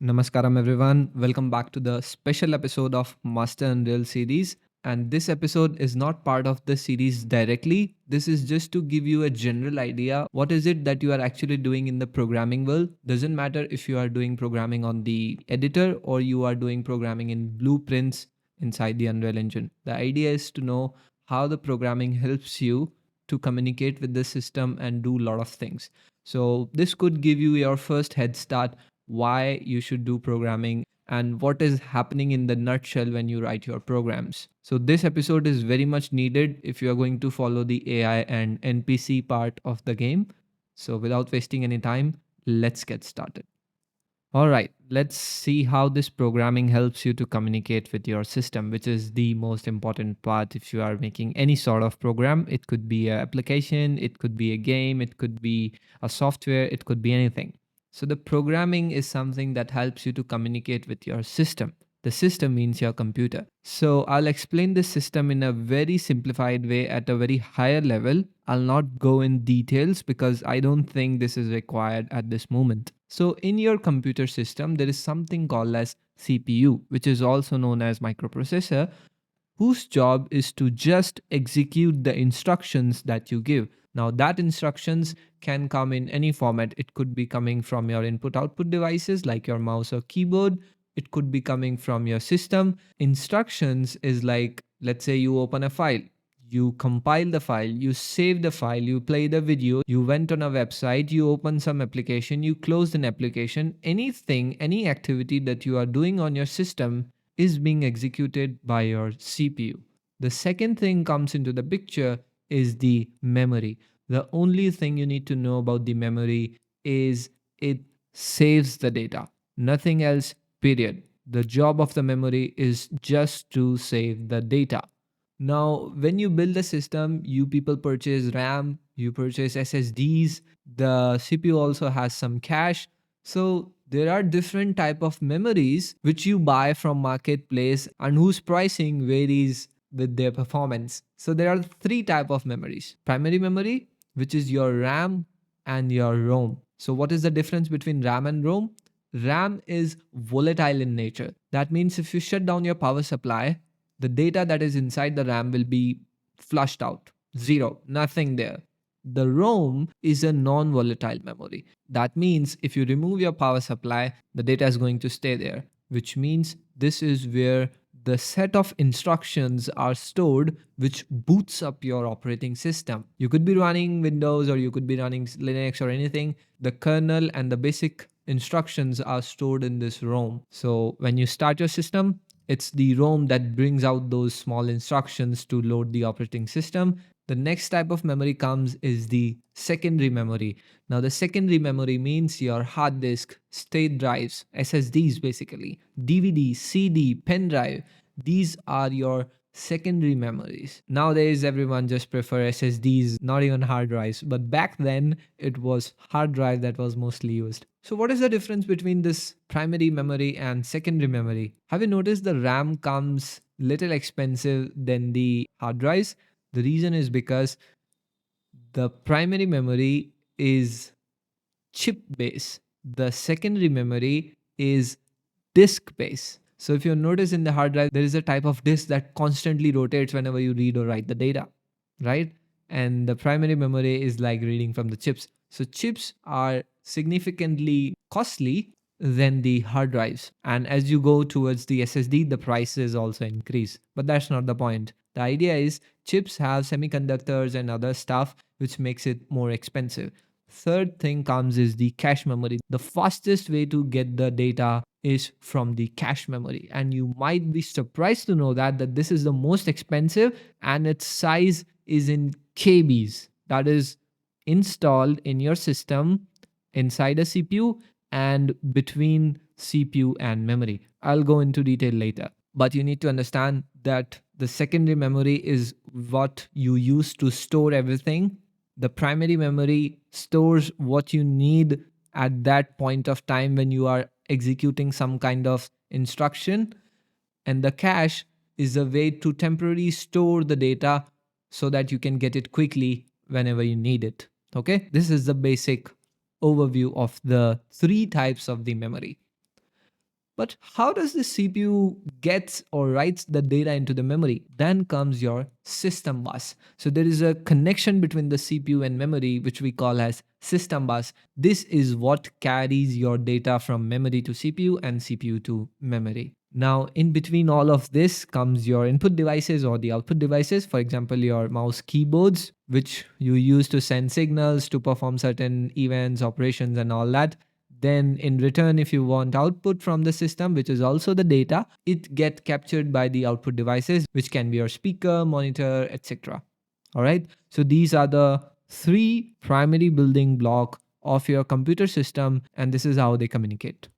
Namaskaram everyone. Welcome back to the special episode of Master Unreal series. And this episode is not part of the series directly. This is just to give you a general idea. What is it that you are actually doing in the programming world? Doesn't matter if you are doing programming on the editor or you are doing programming in blueprints inside the Unreal Engine. The idea is to know how the programming helps you to communicate with the system and do a lot of things. So this could give you your first head start why you should do programming and what is happening in the nutshell when you write your programs. So this episode is very much needed if you are going to follow the AI and NPC part of the game. So without wasting any time, let's get started. All right, let's see how this programming helps you to communicate with your system, which is the most important part if you are making any sort of program. It could be an application, it could be a game, it could be a software, it could be anything. So, the programming is something that helps you to communicate with your system. The system means your computer. So, I'll explain this system in a very simplified way at a very higher level. I'll not go in details because I don't think this is required at this moment. So in your computer system, there is something called as CPU, which is also known as microprocessor, whose job is to just execute the instructions that you give. Now that instructions can come in any format. It could be coming from your input output devices like your mouse or keyboard. It could be coming from your system. Instructions is like, let's say you open a file, you compile the file, you save the file, you play the video, you went on a website, you open some application, you closed an application, anything, any activity that you are doing on your system is being executed by your CPU. The second thing comes into the picture is the memory. The only thing you need to know about the memory is it saves the data. Nothing else, period. The job of the memory is just to save the data. Now, when you build a system, you people purchase RAM, you purchase SSDs, the CPU also has some cache. So there are different type of memories which you buy from marketplace and whose pricing varies with their performance. So there are three type of memories. Primary memory, which is your RAM and your ROM. So what is the difference between RAM and ROM? RAM is volatile in nature. That means if you shut down your power supply, the data that is inside the RAM will be flushed out. Zero, nothing there. The ROM is a non volatile memory. That means if you remove your power supply, the data is going to stay there, which means this is where the set of instructions are stored which boots up your operating system. You could be running Windows or you could be running Linux or anything. The kernel and the basic instructions are stored in this ROM. So when you start your system, it's the ROM that brings out those small instructions to load the operating system. The next type of memory comes is the secondary memory. Now, the secondary memory means your hard disk, state drives, SSDs basically, DVD, CD, pen drive. These are your secondary memories. Nowadays, everyone just prefer SSDs, not even hard drives. But back then, it was hard drive that was mostly used. So what is the difference between this primary memory and secondary memory? Have you noticed the RAM comes little expensive than the hard drives? The reason is because the primary memory is chip based. The secondary memory is disk based. So if you notice in the hard drive, there is a type of disk that constantly rotates whenever you read or write the data, right? And the primary memory is like reading from the chips. So chips are significantly costly than the hard drives. And as you go towards the SSD, the prices also increase. But that's not the point. The idea is chips have semiconductors and other stuff which makes it more expensive. Third thing comes is the cache memory. The fastest way to get the data is from the cache memory, and you might be surprised to know that this is the most expensive and its size is in KBs, that is installed in your system inside a CPU and between CPU and memory. I'll go into detail later, but you need to understand that the secondary memory is what you use to store everything. The primary memory stores what you need at that point of time when you are executing some kind of instruction, and the cache is a way to temporarily store the data so that you can get it quickly whenever you need it. Okay, this is the basic overview of the three types of the memory. But how does the CPU gets or writes the data into the memory? Then comes your system bus. So there is a connection between the CPU and memory, which we call as system bus. This is what carries your data from memory to CPU and CPU to memory. Now, in between all of this comes your input devices or the output devices. For example, your mouse keyboards, which you use to send signals to perform certain events, operations, and all that. Then in return, if you want output from the system, which is also the data, it get captured by the output devices, which can be your speaker, monitor, etc. All right. So these are the three primary building block of your computer system, and this is how they communicate.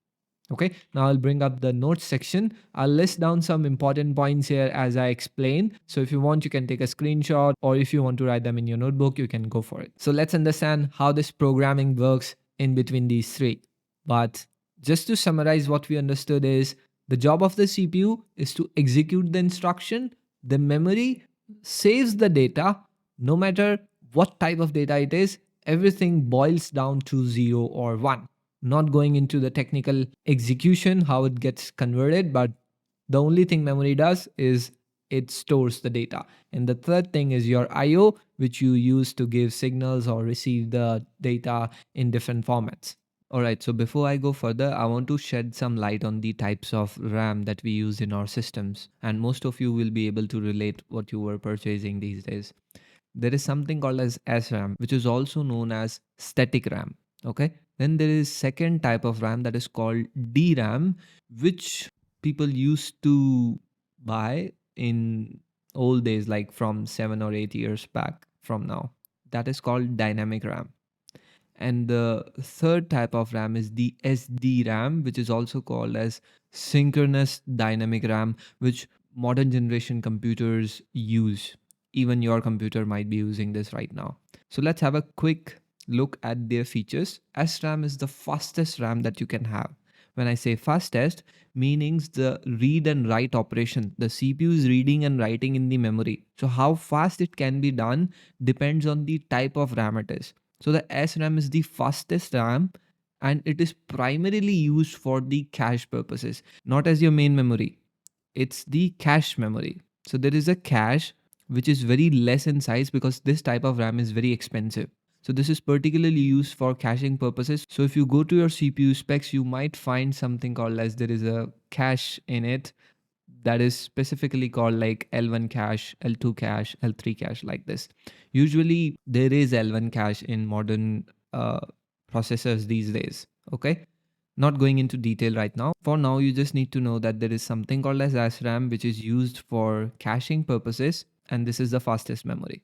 Okay, now I'll bring up the notes section. I'll list down some important points here as I explain. So if you want, you can take a screenshot, or if you want to write them in your notebook, you can go for it. So let's understand how this programming works in between these three. But just to summarize, what we understood is the job of the CPU is to execute the instruction. The memory saves the data, no matter what type of data it is. Everything boils down to 0 or 1. Not going into the technical execution, how it gets converted, but the only thing memory does is it stores the data. And the third thing is your IO, which you use to give signals or receive the data in different formats. All right, so before I go further, I want to shed some light on the types of RAM that we use in our systems. And most of you will be able to relate what you were purchasing these days. There is something called as SRAM, which is also known as static RAM. Okay. Then there is second type of RAM that is called DRAM, which people used to buy in old days, like from 7 or 8 years back from now. That is called dynamic RAM. And the third type of RAM is the SDRAM, which is also called as synchronous dynamic RAM, which modern generation computers use. Even your computer might be using this right now. So let's have a quick look at their features. SRAM is the fastest RAM that you can have. When I say fastest, meanings the read and write operation. The CPU is reading and writing in the memory. So how fast it can be done depends on the type of RAM it is. So the SRAM is the fastest RAM, and it is primarily used for the cache purposes, not as your main memory. It's the cache memory. So there is a cache which is very less in size because this type of RAM is very expensive. So this is particularly used for caching purposes. So if you go to your CPU specs, you might find something called as there is a cache in it that is specifically called like L1 cache, L2 cache, L3 cache, like this. Usually there is L1 cache in modern processors these days. Okay. Not going into detail right now. For now, you just need to know that there is something called as SRAM, which is used for caching purposes, and this is the fastest memory.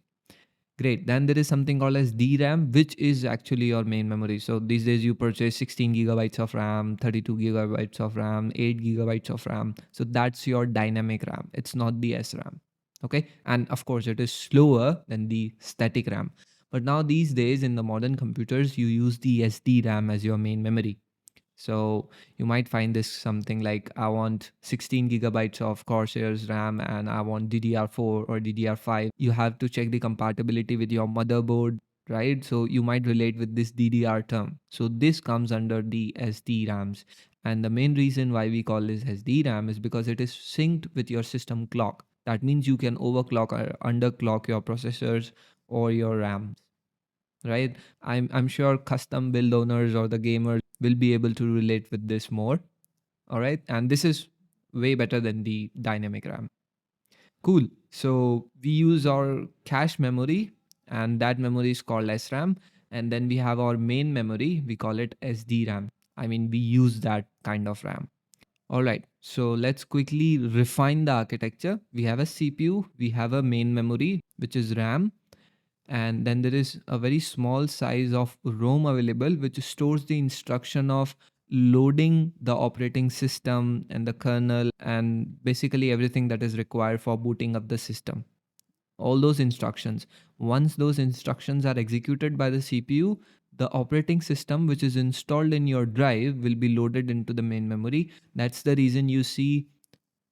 Great. Then there is something called as DRAM, which is actually your main memory. So these days you purchase 16 gigabytes of RAM, 32 gigabytes of RAM, 8 gigabytes of RAM. So that's your dynamic RAM. It's not the SRAM. Okay. And of course, it is slower than the static RAM. But now these days in the modern computers, you use the SDRAM as your main memory. So you might find this something like I want 16 gigabytes of Corsair's RAM and I want DDR4 or DDR5. You have to check the compatibility with your motherboard, right? So you might relate with this DDR term. So this comes under the SDRAMs. And the main reason why we call this SDRAM is because it is synced with your system clock. That means you can overclock or underclock your processors or your RAM, right? I'm sure custom build owners or the gamers will be able to relate with this more. All right, and this is way better than the dynamic RAM. Cool. So we use our cache memory, and that memory is called SRAM. And then we have our main memory, we call it SDRAM. I mean, we use that kind of RAM. All right, so let's quickly refine the architecture. We have a CPU, we have a main memory, which is RAM, and then there is a very small size of ROM available, which stores the instruction of loading the operating system and the kernel and basically everything that is required for booting up the system. All those instructions. Once those instructions are executed by the CPU, the operating system which is installed in your drive will be loaded into the main memory. That's the reason you see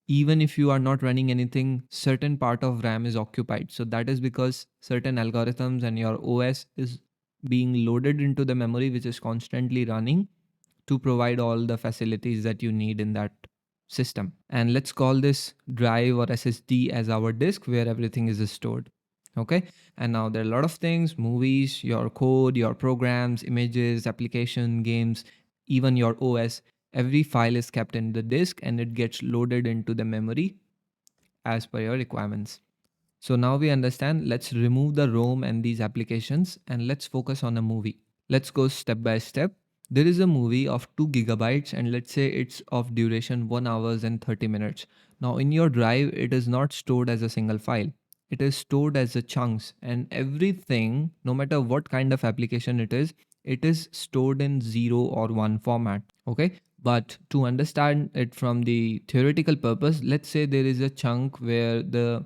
even if you are not running anything, certain part of RAM is occupied. So that is because certain algorithms and your OS is being loaded into the memory, which is constantly running to provide all the facilities that you need in that system. And let's call this drive or SSD as our disk where everything is stored. Okay. And now there are a lot of things: movies, your code, your programs, images, application, games, even your OS. Every file is kept in the disk and it gets loaded into the memory as per your requirements. So now we understand. Let's remove the ROM and these applications and let's focus on a movie. Let's go step by step. There is a movie of 2 gigabytes and let's say it's of duration 1 hours and 30 minutes. Now in your drive, it is not stored as a single file. It is stored as a chunks, and everything, no matter what kind of application it is stored in 0 or 1 format. Okay. But to understand it from the theoretical purpose, let's say there is a chunk where the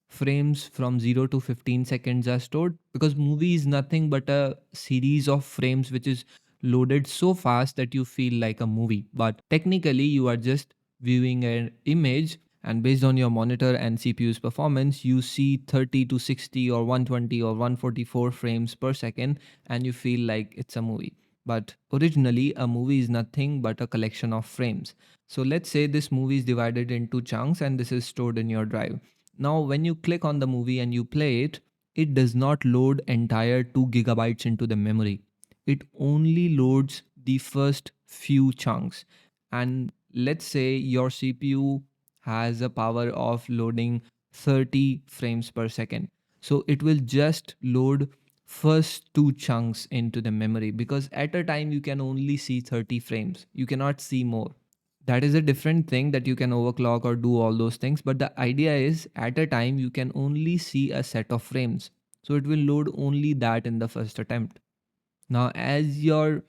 frames from 0 to 15 seconds are stored, because movie is nothing but a series of frames which is loaded so fast that you feel like a movie, but technically you are just viewing an image, and based on your monitor and CPU's performance you see 30 to 60 or 120 or 144 frames per second and you feel like it's a movie. But originally a movie is nothing but a collection of frames. So let's say this movie is divided into chunks and this is stored in your drive. Now, when you click on the movie and you play it, it does not load entire 2 gigabytes into the memory. It only loads the first few chunks. And let's say your CPU has a power of loading 30 frames per second. So it will just load first two chunks into the memory, because at a time you can only see 30 frames. You cannot see more. That is a different thing, that you can overclock or do all those things, but the idea is at a time you can only see a set of frames, so it will load only that in the first attempt. Now as your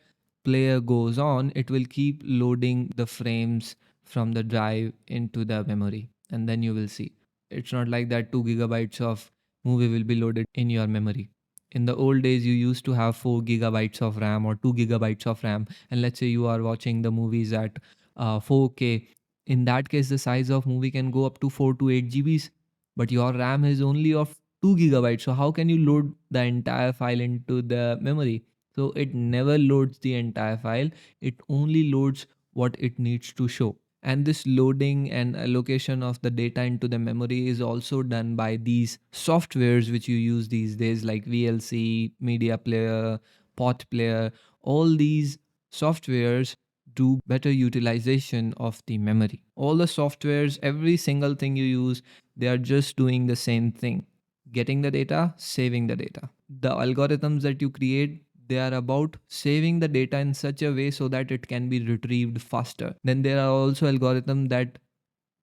player goes on, it will keep loading the frames from the drive into the memory, and then you will see it's not like that 2 gigabytes of movie will be loaded in your memory. In the old days you used to have 4 gigabytes of RAM or 2 gigabytes of RAM, and let's say you are watching the movies at 4K. In that case the size of movie can go up to 4 to 8 GBs, but your RAM is only of 2 gigabytes, so how can you load the entire file into the memory? So it never loads the entire file, it only loads what it needs to show. And this loading and allocation of the data into the memory is also done by these softwares which you use these days, like VLC, Media Player, Pot Player. All these softwares do better utilization of the memory. All the softwares, every single thing you use, they are just doing the same thing: getting the data, saving the data. The algorithms that you create, they are about saving the data in such a way so that it can be retrieved faster. Then there are also algorithms that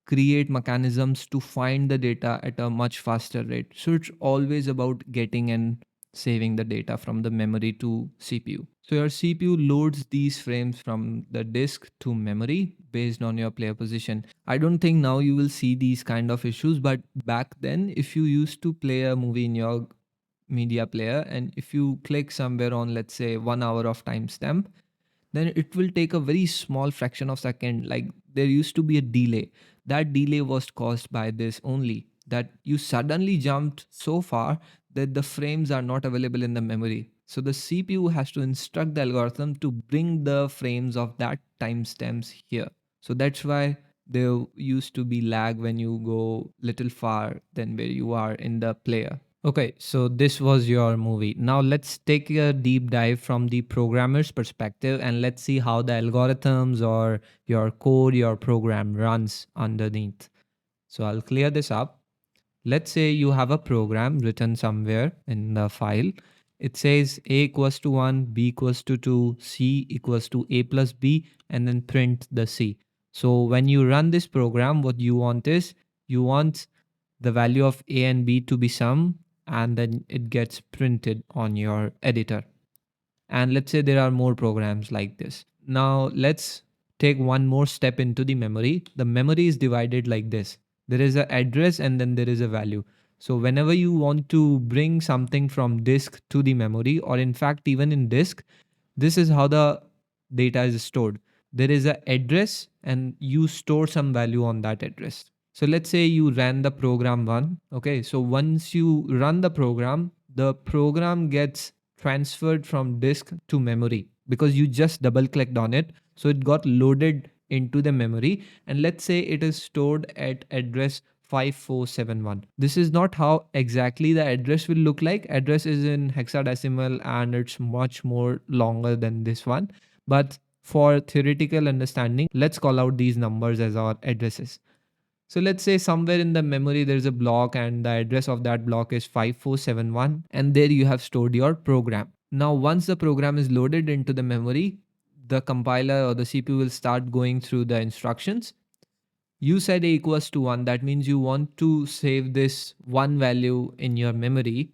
create mechanisms to find the data at a much faster rate. So it's always about getting and saving the data from the memory to CPU. So your CPU loads these frames from the disk to memory based on your player position. I don't think now you will see these kind of issues, but back then if you used to play a movie in your media player and if you click somewhere on, let's say, 1 hour of timestamp, then it will take a very small fraction of second. Like there used to be a delay. That delay was caused by this only, that you suddenly jumped so far that the frames are not available in the memory. So the CPU has to instruct the algorithm to bring the frames of that timestamps here. So that's why there used to be lag when you go little far than where you are in the player. Okay, so this was your movie. Now let's take a deep dive from the programmer's perspective and let's see how the algorithms or your code, your program runs underneath. So I'll clear this up. Let's say you have a program written somewhere in the file. It says a equals to 1, b equals to 2, c equals to a plus b, and then print the c. So when you run this program, what you want is you want the value of a and b to be sum, and then it gets printed on your editor. And let's say there are more programs like this. Now let's take one more step into the memory. The memory is divided like this. There is an address and then there is a value. So whenever you want to bring something from disk to the memory, or in fact even in disk, this is how the data is stored. There is an address and you store some value on that address. So let's say you ran the program one. Okay, so once you run the program gets transferred from disk to memory because you just double clicked on it. So it got loaded into the memory, and let's say it is stored at address 5471. This is not how exactly the address will look like. Address is in hexadecimal and it's much more longer than this one. But for theoretical understanding, let's call out these numbers as our addresses. So let's say somewhere in the memory there's a block and the address of that block is 5471, and there you have stored your program. Now once the program is loaded into the memory, the compiler or the CPU will start going through the instructions. You said a equals to 1, that means you want to save this one value in your memory,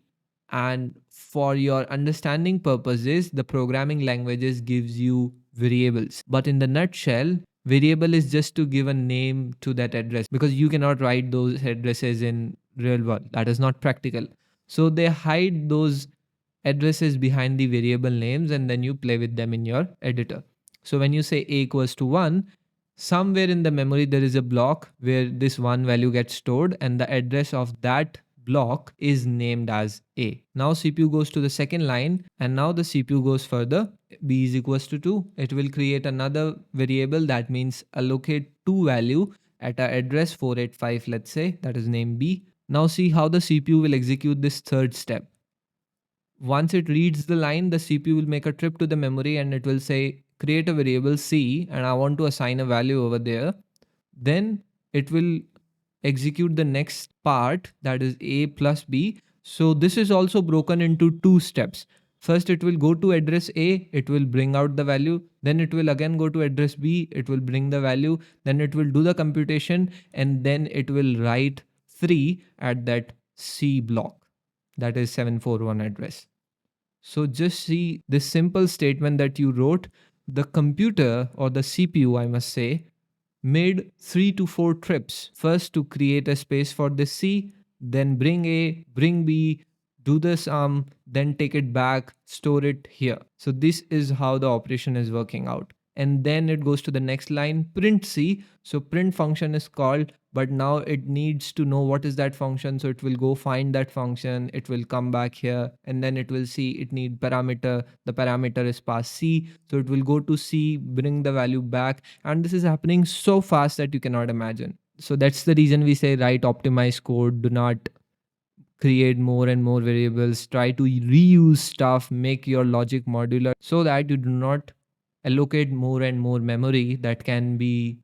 and for your understanding purposes the programming languages gives you variables, but in the nutshell variable is just to give a name to that address, because you cannot write those addresses in real world, that is not practical. So they hide those addresses behind the variable names and then you play with them in your editor. So when you say a equals to 1, somewhere in the memory there is a block where this one value gets stored and the address of that block is named as a. Now CPU goes to the second line and now the CPU goes further. B is equals to 2. It will create another variable, that means allocate 2 value at our address 485, let's say, that is named B. Now see how the CPU will execute this third step. Once it reads the line, the CPU will make a trip to the memory and it will say create a variable C and I want to assign a value over there. Then it will execute the next part, that is A plus B. So this is also broken into two steps. First it will go to address A, it will bring out the value, then it will again go to address B, it will bring the value, then it will do the computation and then it will write 3 at that C block, that is 741 address. So just see this simple statement that you wrote, the computer or the CPU, I must say, made 3 to 4 trips. First to create a space for the C, then bring A, bring B, do the sum, then take it back, store it here. So this is how the operation is working out. And then it goes to the next line, print C. So print function is called, but now it needs to know what is that function. So it will go find that function, it will come back here and then it will see it need parameter. The parameter is passed C. So it will go to C, bring the value back. And this is happening so fast that you cannot imagine. So that's the reason we say write optimized code, do not create more and more variables, try to reuse stuff, make your logic modular so that you do not allocate more and more memory that can be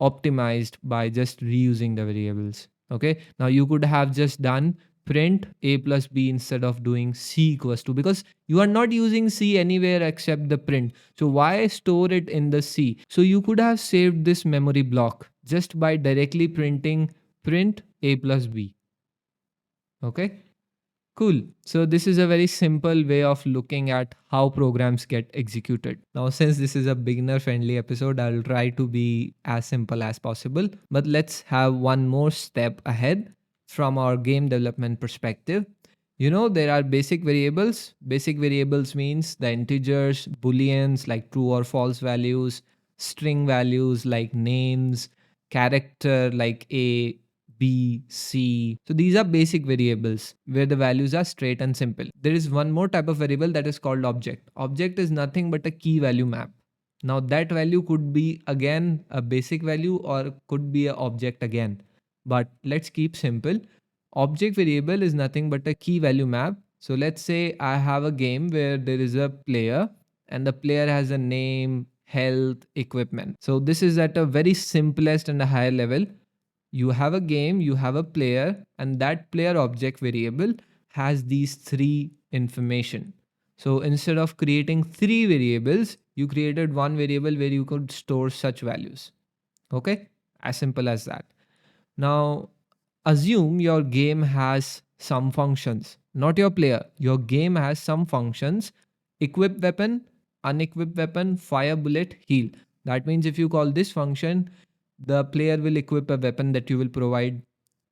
optimized by just reusing the variables. Okay, now you could have just done print a plus b instead of doing c equals to, because you are not using c anywhere except the print, so why store it in the c? So you could have saved this memory block just by directly printing print a plus b. Okay, cool. So this is a very simple way of looking at how programs get executed. Now, since this is a beginner friendly episode, I'll try to be as simple as possible, but let's have one more step ahead from our game development perspective. You know, there are basic variables. Basic variables means the integers, booleans like true or false values, string values like names, character like A, B, C. So these are basic variables where the values are straight and simple. There is one more type of variable that is called object. Object is nothing but a key value map. Now that value could be again a basic value or could be an object again. But let's keep simple. Object variable is nothing but a key value map. So let's say I have a game where there is a player and the player has a name, health, equipment. So this is at a very simplest and a higher level. You have a game, you have a player, and that player object variable has these 3 information. So instead of creating 3 variables, you created one variable where you could store such values. Okay, as simple as that. Now assume your game has some functions, not your player, your game has some functions: equip weapon, unequip weapon, fire bullet, heal. That means if you call this function, the player will equip a weapon that you will provide.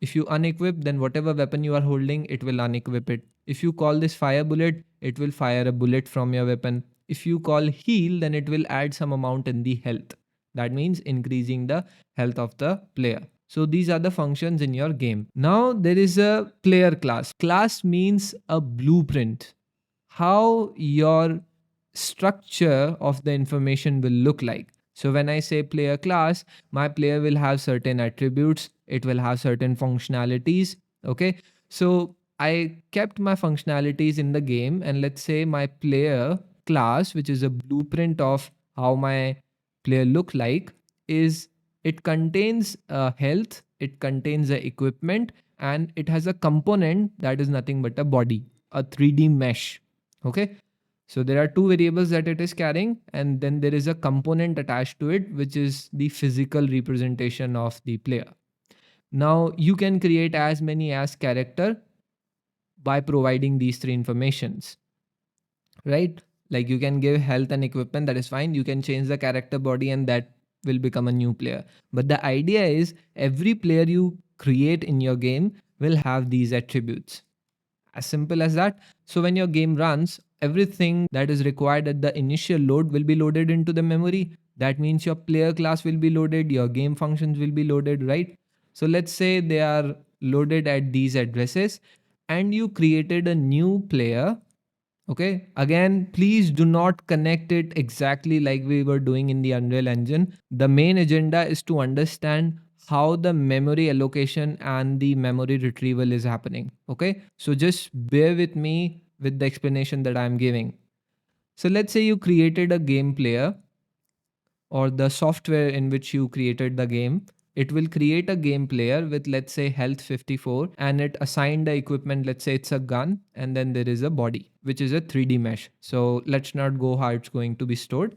If you unequip, then whatever weapon you are holding, it will unequip it. If you call this fire bullet, it will fire a bullet from your weapon. If you call heal, then it will add some amount in the health. That means increasing the health of the player. So these are the functions in your game. Now there is a player class. Class means a blueprint. How your structure of the information will look like. So when I say player class, my player will have certain attributes, it will have certain functionalities. Okay. So I kept my functionalities in the game, and let's say my player class, which is a blueprint of how my player look like, is it contains health, it contains the equipment, and it has a component that is nothing but a body, a 3D mesh. Okay. So there are two variables that it is carrying, and then there is a component attached to it, which is the physical representation of the player. Now you can create as many as character by providing these three informations, right? Like you can give health and equipment, that is fine. You can change the character body and that will become a new player. But the idea is every player you create in your game will have these attributes. As simple as that. So when your game runs, everything that is required at the initial load will be loaded into the memory. That means your player class will be loaded, your game functions will be loaded, right? So let's say they are loaded at these addresses and you created a new player. Okay. Again, please do not connect it exactly like we were doing in the Unreal Engine. The main agenda is to understand how the memory allocation and the memory retrieval is happening. Okay. So just bear with me with the explanation that I'm giving. So let's say you created a game player, or the software in which you created the game, it will create a game player with, let's say, health 54, and it assigned the equipment, let's say it's a gun, and then there is a body, which is a 3D mesh. So let's not go how it's going to be stored.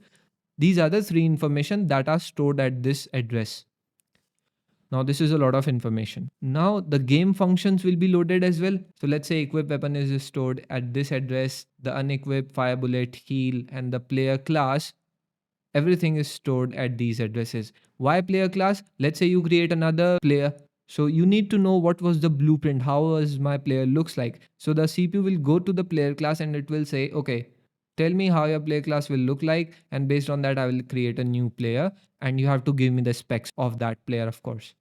These are the three information that are stored at this address. Now this is a lot of information. Now the game functions will be loaded as well. So let's say equip weapon is stored at this address, the unequip, fire bullet, heal, and the player class, everything is stored at these addresses. Why player class? Let's say you create another player. So you need to know what was the blueprint, how was my player looks like. So the CPU will go to the player class and it will say, okay, tell me how your player class will look like. And based on that, I will create a new player and you have to give me the specs of that player, of course.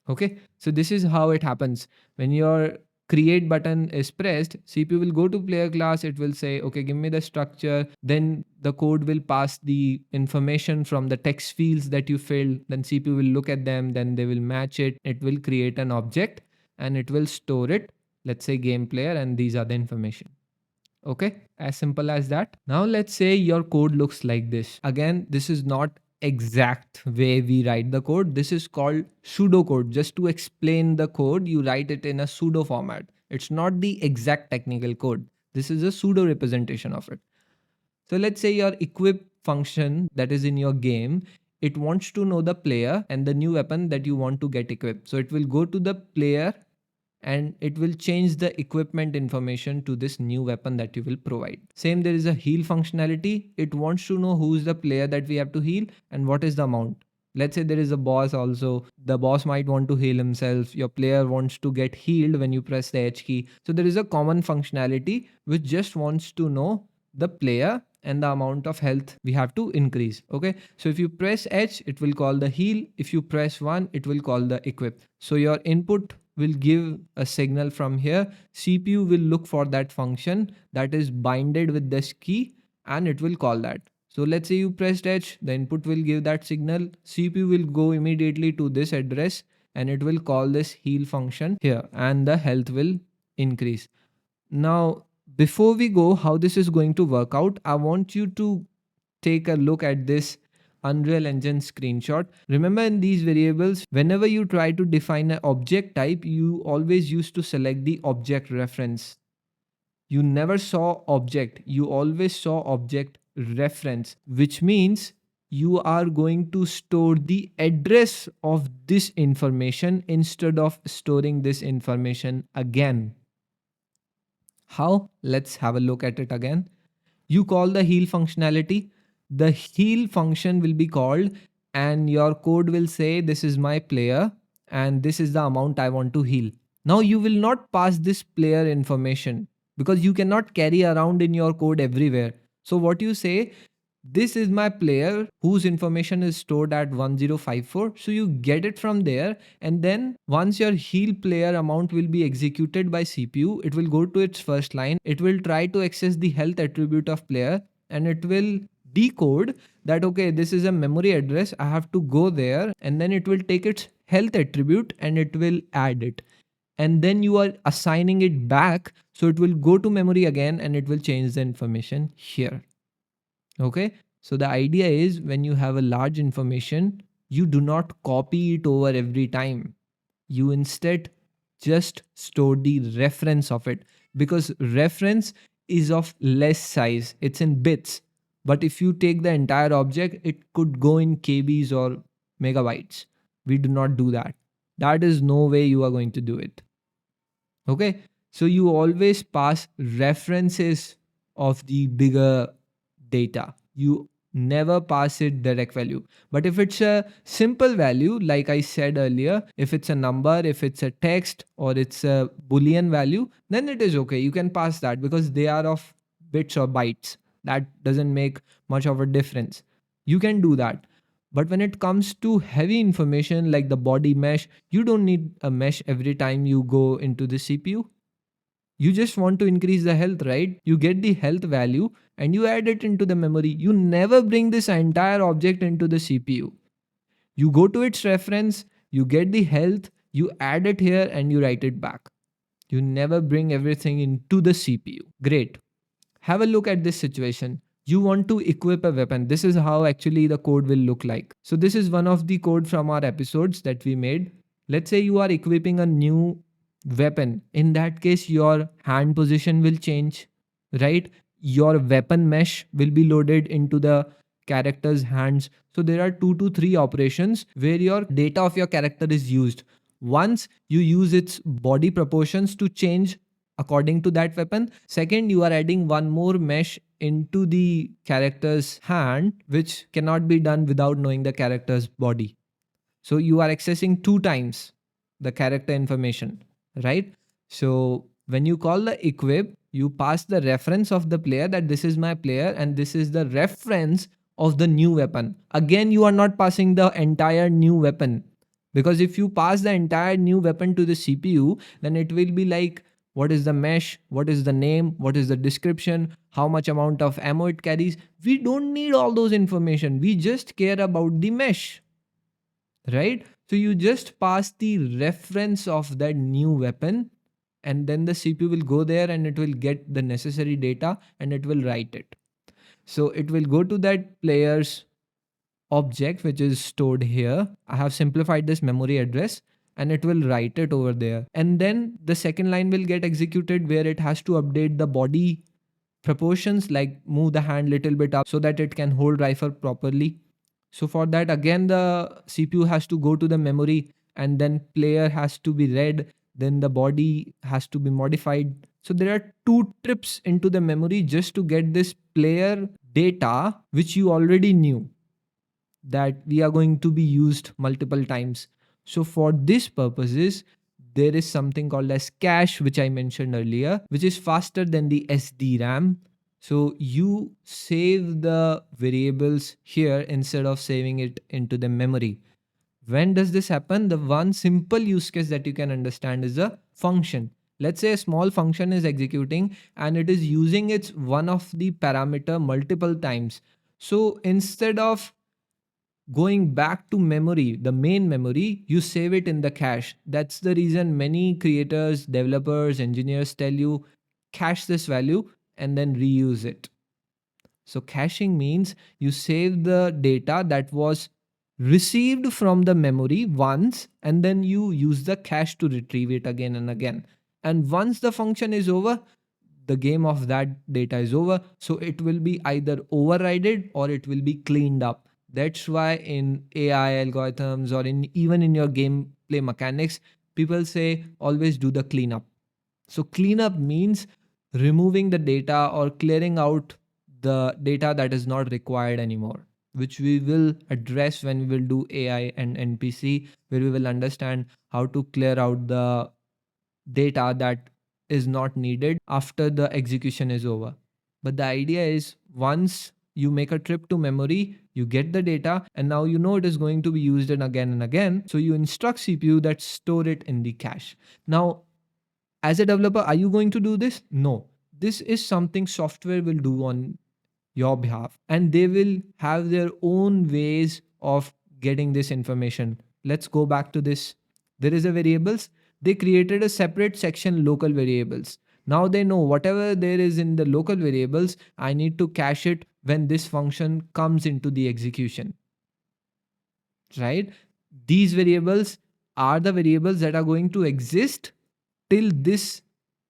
Okay, so this is how it happens. When your create button is pressed, CPU will go to player class, it will say, okay, give me the structure, then the code will pass the information from the text fields that you filled, then CPU will look at them, then they will match it, it will create an object and it will store it, let's say game player, and these are the information. Okay, as simple as that. Now let's say your code looks like this. Again, this is not exact way we write the code. This is called pseudocode. Just to explain the code, you write it in a pseudo format. It's not the exact technical code. This is a pseudo representation of it. So let's say your equip function that is in your game, it wants to know the player and the new weapon that you want to get equipped. So it will go to the player and it will change the equipment information to this new weapon that you will provide. Same, there is a heal functionality. It wants to know who is the player that we have to heal and what is the amount. Let's say there is a boss also. The boss might want to heal himself. Your player wants to get healed when you press the H key. So there is a common functionality which just wants to know the player and the amount of health we have to increase. Okay. So if you press H, it will call the heal. If you press 1, it will call the equip. So your input will give a signal from here. CPU will look for that function that is binded with this key and it will call that. So let's say you pressed H, the input will give that signal. CPU will go immediately to this address and it will call this heal function here and the health will increase. Now, before we go, how this is going to work out, I want you to take a look at this Unreal Engine screenshot. Remember, in these variables, whenever you try to define an object type, you always used to select the object reference. You never saw object, you always saw object reference, which means you are going to store the address of this information instead of storing this information again. How? Let's have a look at it again. You call the heal functionality. The heal function will be called and your code will say this is my player and this is the amount I want to heal. Now you will not pass this player information because you cannot carry around in your code everywhere. So what you say, this is my player whose information is stored at 1054. So you get it from there. And then once your heal player amount will be executed by CPU, it will go to its first line. It will try to access the health attribute of player. and it will decode that, okay, this is a memory address, I have to go there, and then it will take its health attribute and it will add it. And then you are assigning it back, so it will go to memory again and it will change the information here. Okay, so the idea is when you have a large information, you do not copy it over every time. You instead just store the reference of it, because reference is of less size, it's in bits. But if you take the entire object, it could go in kbs or megabytes. We do not do that. That is no way you are going to do it. Okay, so you always pass references of the bigger data. You never pass it direct value. But if it's a simple value, like I said earlier, if it's a number, if it's a text, or it's a boolean value, then it is okay. You can pass that because they are of bits or bytes. That doesn't make much of a difference. You can do that. But when it comes to heavy information like the body mesh, you don't need a mesh every time you go into the CPU. You just want to increase the health, right? You get the health value and you add it into the memory. You never bring this entire object into the CPU. You go to its reference, you get the health, you add it here and you write it back. You never bring everything into the CPU. Great. Have a look at this situation. You want to equip a weapon. This is how actually the code will look like. So this is one of the code from our episodes that we made. Let's say you are equipping a new weapon. In that case, your hand position will change, right? Your weapon mesh will be loaded into the character's hands. So there are 2 to 3 operations where your data of your character is used. Once you use its body proportions to change according to that weapon. Second, you are adding one more mesh into the character's hand, which cannot be done without knowing the character's body. So you are accessing 2 times the character information, right? So when you call the equip, you pass the reference of the player, that this is my player and this is the reference of the new weapon. Again, you are not passing the entire new weapon, because if you pass the entire new weapon to the CPU, then it will be like, what is the mesh, what is the name, what is the description, how much amount of ammo it carries. We don't need all those information. We just care about the mesh, right? So you just pass the reference of that new weapon, and then the CPU will go there and it will get the necessary data and it will write it. So it will go to that player's object which is stored here. I have simplified this memory address and it will write it over there. And then the second line will get executed where it has to update the body proportions, like move the hand little bit up so that it can hold rifle properly. So for that, again, the CPU has to go to the memory and then player has to be read. Then the body has to be modified. So there are 2 trips into the memory just to get this player data, which you already knew that we are going to be used multiple times. So for this purposes, there is something called as cache, which I mentioned earlier, which is faster than the SDRAM. So you save the variables here instead of saving it into the memory. When does this happen? The one simple use case that you can understand is a function. Let's say a small function is executing and it is using its one of the parameter multiple times. So instead of going back to memory, the main memory, you save it in the cache. That's the reason many creators, developers, engineers tell you cache this value and then reuse it. So caching means you save the data that was received from the memory once and then you use the cache to retrieve it again and again. And once the function is over, the game of that data is over. So it will be either overridden or it will be cleaned up. That's why in AI algorithms or in even in your gameplay mechanics, people say always do the cleanup. So cleanup means removing the data or clearing out the data that is not required anymore, which we will address when we will do AI and NPC, where we will understand how to clear out the data that is not needed after the execution is over. But the idea is once you make a trip to memory, you get the data and now you know it is going to be used and again. So you instruct CPU that store it in the cache. Now, as a developer, are you going to do this? No. This is something software will do on your behalf, and they will have their own ways of getting this information. Let's go back to this. There is a variables. They created a separate section, local variables. Now they know whatever there is in the local variables, I need to cache it when this function comes into the execution, right? These variables are the variables that are going to exist till this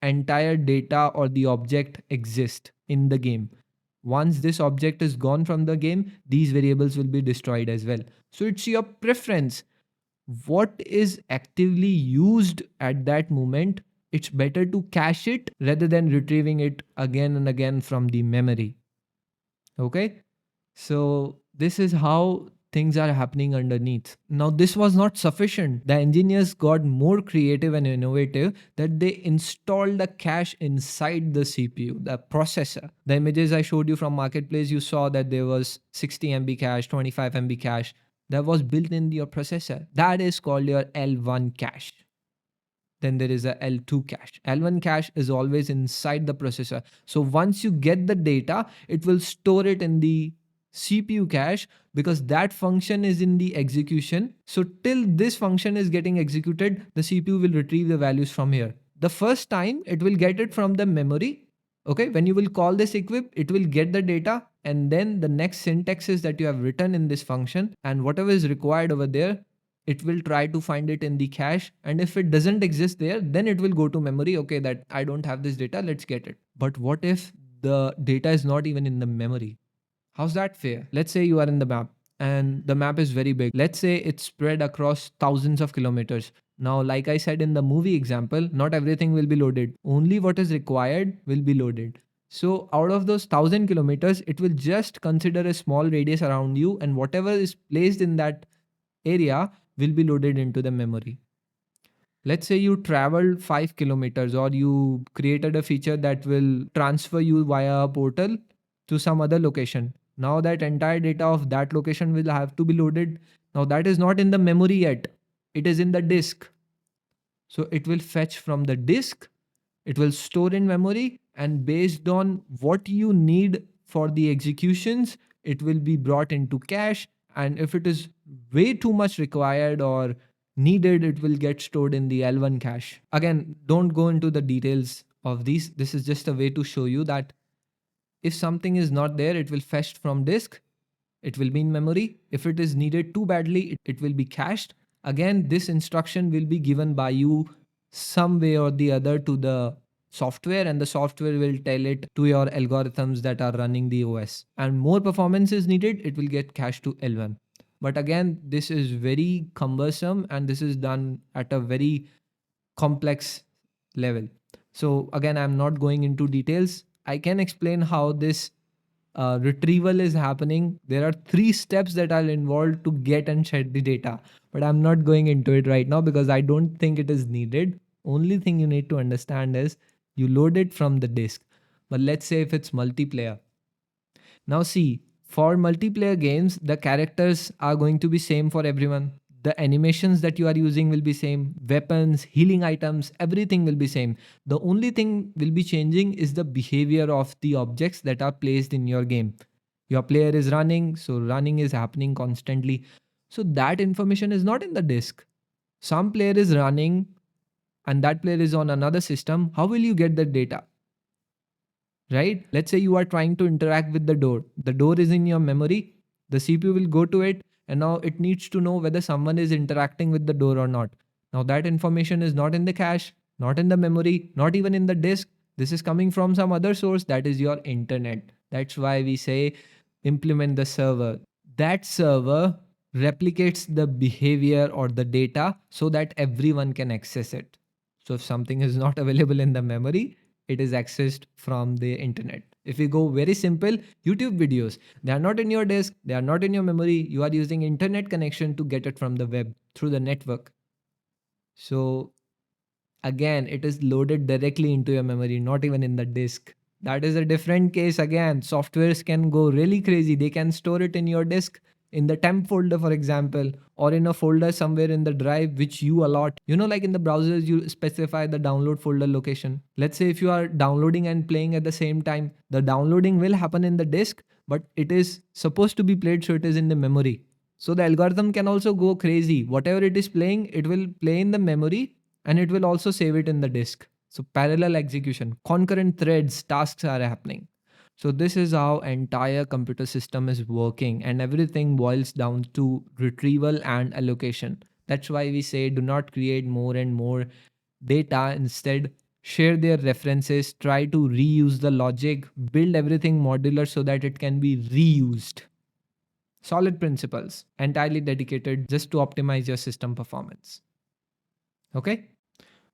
entire data or the object exists in the game. Once this object is gone from the game, these variables will be destroyed as well. So it's your preference. What is actively used at that moment, it's better to cache it rather than retrieving it again and again from the memory. Okay? So this is how things are happening underneath. Now, this was not sufficient. The engineers got more creative and innovative, that they installed a cache inside the CPU, the processor. The images I showed you from Marketplace, you saw that there was 60 MB cache, 25 MB cache that was built in your processor. That is called your L1 cache. Then there is a L2 cache. L1 cache is always inside the processor. So once you get the data, it will store it in the CPU cache, because that function is in the execution. So till this function is getting executed, the CPU will retrieve the values from here. The first time it will get it from the memory. Okay, when you will call this equip, it will get the data, and then the next syntax is that you have written in this function, and whatever is required over there, it will try to find it in the cache. And if it doesn't exist there, then it will go to memory. Okay, that I don't have this data, let's get it. But what if the data is not even in the memory? How's that fair? Let's say you are in the map and the map is very big. Let's say it's spread across thousands of kilometers. Now, like I said in the movie example, not everything will be loaded. Only what is required will be loaded. So out of those 1,000 kilometers, it will just consider a small radius around you, and whatever is placed in that area will be loaded into the memory. Let's say you traveled 5 kilometers, or you created a feature that will transfer you via a portal to some other location. Now that entire data of that location will have to be loaded. Now that is not in the memory yet. It is in the disk. So it will fetch from the disk. It will store in memory, and based on what you need for the executions, it will be brought into cache. And if it is way too much required or needed, it will get stored in the L1 cache. Again, don't go into the details of these. This is just a way to show you that if something is not there, it will fetch from disk. It will be in memory. If it is needed too badly, it will be cached. Again, this instruction will be given by you some way or the other to the software, and the software will tell it to your algorithms that are running the OS. And more performance is needed, it will get cached to L1. But again, this is very cumbersome, and this is done at a very complex level. So again, I'm not going into details. I can explain how this retrieval is happening. There are 3 steps that are involved to get and shed the data, but I'm not going into it right now because I don't think it is needed. Only thing you need to understand is you load it from the disk. But let's say if it's multiplayer. Now see, for multiplayer games, the characters are going to be same for everyone. The animations that you are using will be same. Weapons, healing items, everything will be same. The only thing will be changing is the behavior of the objects that are placed in your game. Your player is running, so running is happening constantly. So that information is not in the disk. Some player is running and that player is on another system. How will you get the data? Right? Let's say you are trying to interact with the door. The door is in your memory. The CPU will go to it, and now it needs to know whether someone is interacting with the door or not. Now that information is not in the cache, not in the memory, not even in the disk. This is coming from some other source, that is your internet. That's why we say implement the server. That server replicates the behavior or the data so that everyone can access it. So if something is not available in the memory, it is accessed from the internet. If we go very simple, YouTube videos, they are not in your disk, they are not in your memory. You are using internet connection to get it from the web through the network. So again, it is loaded directly into your memory, not even in the disk. That is a different case again. Softwares can go really crazy. They can store it in your disk, in the temp folder, for example, or in a folder somewhere in the drive which you allot. You know, like in the browsers, you specify the download folder location. Let's say if you are downloading and playing at the same time, the downloading will happen in the disk, but it is supposed to be played, so it is in the memory. So the algorithm can also go crazy. Whatever it is playing, it will play in the memory and it will also save it in the disk. So parallel execution, concurrent threads, tasks are happening. So this is how entire computer system is working, and everything boils down to retrieval and allocation. That's why we say do not create more and more data. Instead, share their references, try to reuse the logic, build everything modular so that it can be reused. Solid principles, entirely dedicated just to optimize your system performance. Okay?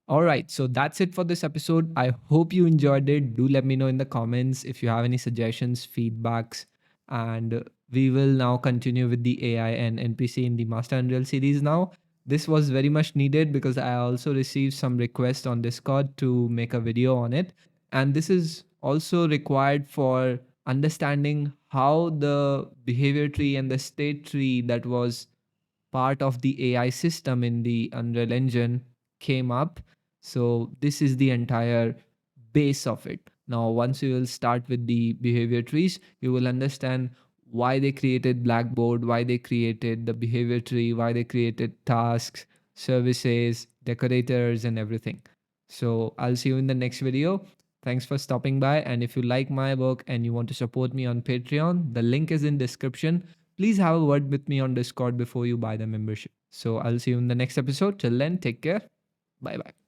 All right, so that's it for this episode. I hope you enjoyed it. Do let me know in the comments if you have any suggestions, feedbacks, and we will now continue with the AI and NPC in the Master Unreal series now. This was very much needed because I also received some requests on Discord to make a video on it. And this is also required for understanding how the behavior tree and the state tree that was part of the AI system in the Unreal Engine came up. So this is the entire base of it. Now, once you will start with the behavior trees, you will understand why they created Blackboard, why they created the behavior tree, why they created tasks, services, decorators, and everything. So I'll see you in the next video. Thanks for stopping by. And if you like my work and you want to support me on Patreon, the link is in description. Please have a word with me on Discord before you buy the membership. So I'll see you in the next episode. Till then, take care. Bye bye.